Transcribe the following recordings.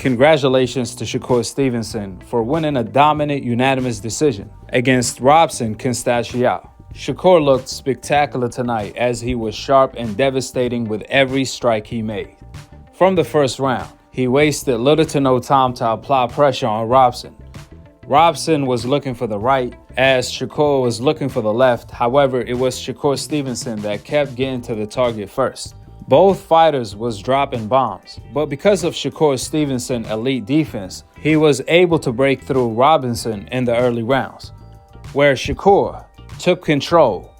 Congratulations to Shakur Stevenson for winning a dominant unanimous decision against Robson Conceição. Shakur looked spectacular tonight as he was sharp and devastating with every strike he made. From the first round, he wasted little to no time to apply pressure on Robson. Robson was looking for the right, as Shakur was looking for the left. However, it was Shakur Stevenson that kept getting to the target first. Both fighters was dropping bombs, but because of Shakur Stevenson's elite defense, he was able to break through Robinson in the early rounds, where Shakur took control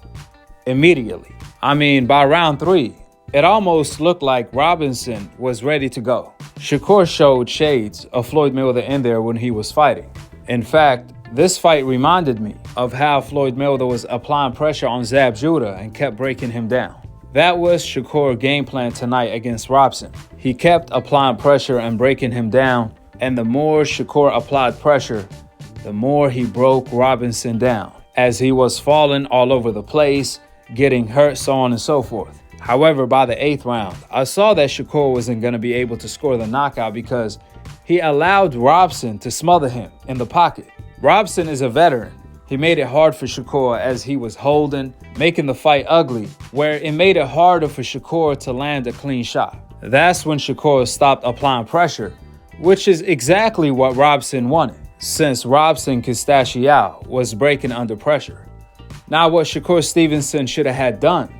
immediately. By round 3, it almost looked like Robinson was ready to go. Shakur showed shades of Floyd Mayweather in there when he was fighting. In fact, this fight reminded me of how Floyd Mayweather was applying pressure on Zab Judah and kept breaking him down. That was Shakur's game plan tonight against Robson. He kept applying pressure and breaking him down, and the more Shakur applied pressure, the more he broke Robinson down, as he was falling all over the place, getting hurt, so on and so forth. However, by the 8th round, I saw that Shakur wasn't going to be able to score the knockout because he allowed Robson to smother him in the pocket. Robson is a veteran. He made it hard for Shakur as he was holding, making the fight ugly, where it made it harder for Shakur to land a clean shot. That's when Shakur stopped applying pressure, which is exactly what Robson wanted, since Robson Conceição was breaking under pressure. Now, what Shakur Stevenson should have had done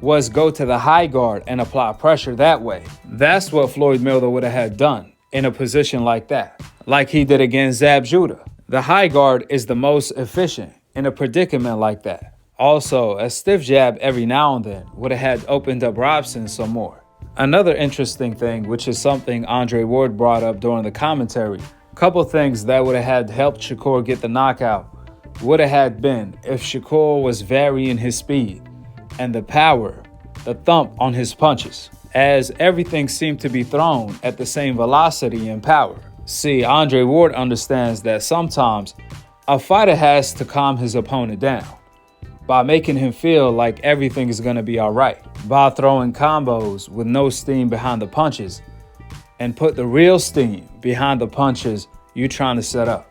was go to the high guard and apply pressure that way. That's what Floyd Mayweather would have had done in a position like that, like he did against Zab Judah. The high guard is the most efficient in a predicament like that. Also, a stiff jab every now and then would have had opened up Robson some more. Another interesting thing, which is something Andre Ward brought up during the commentary, a couple things that would have had helped Shakur get the knockout would have had been if Shakur was varying his speed and the power, the thump on his punches, as everything seemed to be thrown at the same velocity and power. See, Andre Ward understands that sometimes a fighter has to calm his opponent down by making him feel like everything is going to be all right, by throwing combos with no steam behind the punches and put the real steam behind the punches you're trying to set up.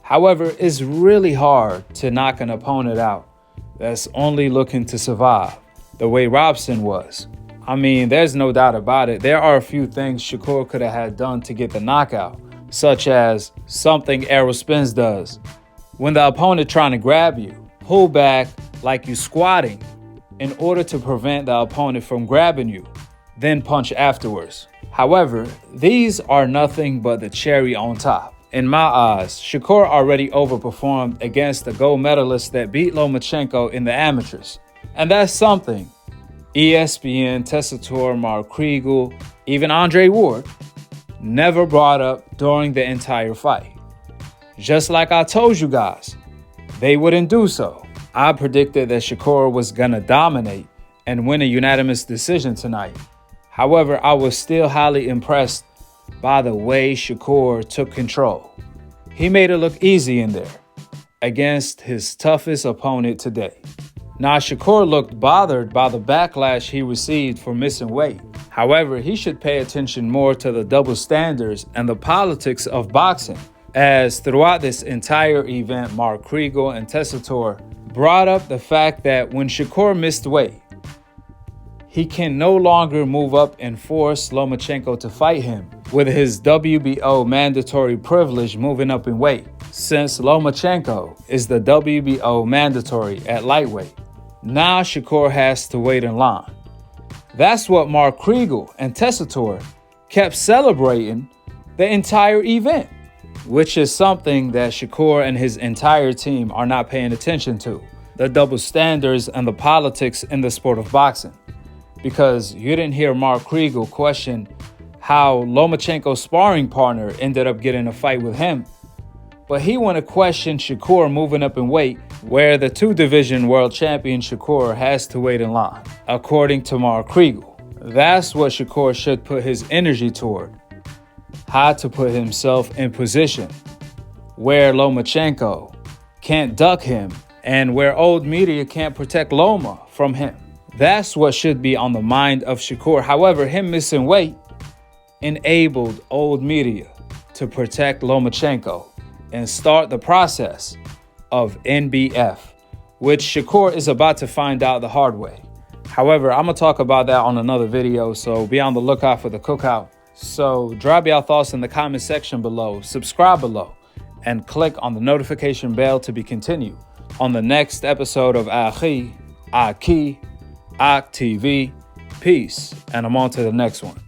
However, it's really hard to knock an opponent out that's only looking to survive the way Robson was. There's no doubt about it. There are a few things Shakur could have had done to get the knockout, such as something Errol Spence does. When the opponent trying to grab you, pull back like you squatting in order to prevent the opponent from grabbing you, then punch afterwards. However, these are nothing but the cherry on top. In my eyes, Shakur already overperformed against the gold medalist that beat Lomachenko in the amateurs. And that's something ESPN, Tessitore, Mark Kriegel, even Andre Ward never brought up during the entire fight. Just like I told you guys, they wouldn't do so. I predicted that Shakur was gonna dominate and win a unanimous decision tonight. However, I was still highly impressed by the way Shakur took control. He made it look easy in there against his toughest opponent today. Now, Shakur looked bothered by the backlash he received for missing weight. However, he should pay attention more to the double standards and the politics of boxing, as throughout this entire event, Mark Kriegel and Tessitore brought up the fact that when Shakur missed weight, he can no longer move up and force Lomachenko to fight him with his WBO mandatory privilege moving up in weight, since Lomachenko is the WBO mandatory at lightweight. Now Shakur has to wait in line. That's what Mark Kriegel and Tessitore kept celebrating the entire event, which is something that Shakur and his entire team are not paying attention to, the double standards and the politics in the sport of boxing. Because you didn't hear Mark Kriegel question how Lomachenko's sparring partner ended up getting a fight with him, but he want to question Shakur moving up in weight, where the 2-division world champion Shakur has to wait in line, according to Mark Kriegel. That's what Shakur should put his energy toward, how to put himself in position where Lomachenko can't duck him and where old media can't protect Loma from him. That's what should be on the mind of Shakur. However, him missing weight enabled old media to protect Lomachenko and start the process of NBF, which Shakur is about to find out the hard way. However, I'm going to talk about that on another video, so be on the lookout for the cookout. So drop your thoughts in the comment section below, subscribe below, and click on the notification bell to be continued on the next episode of AKHi, AKHi TV. Peace, and I'm on to the next one.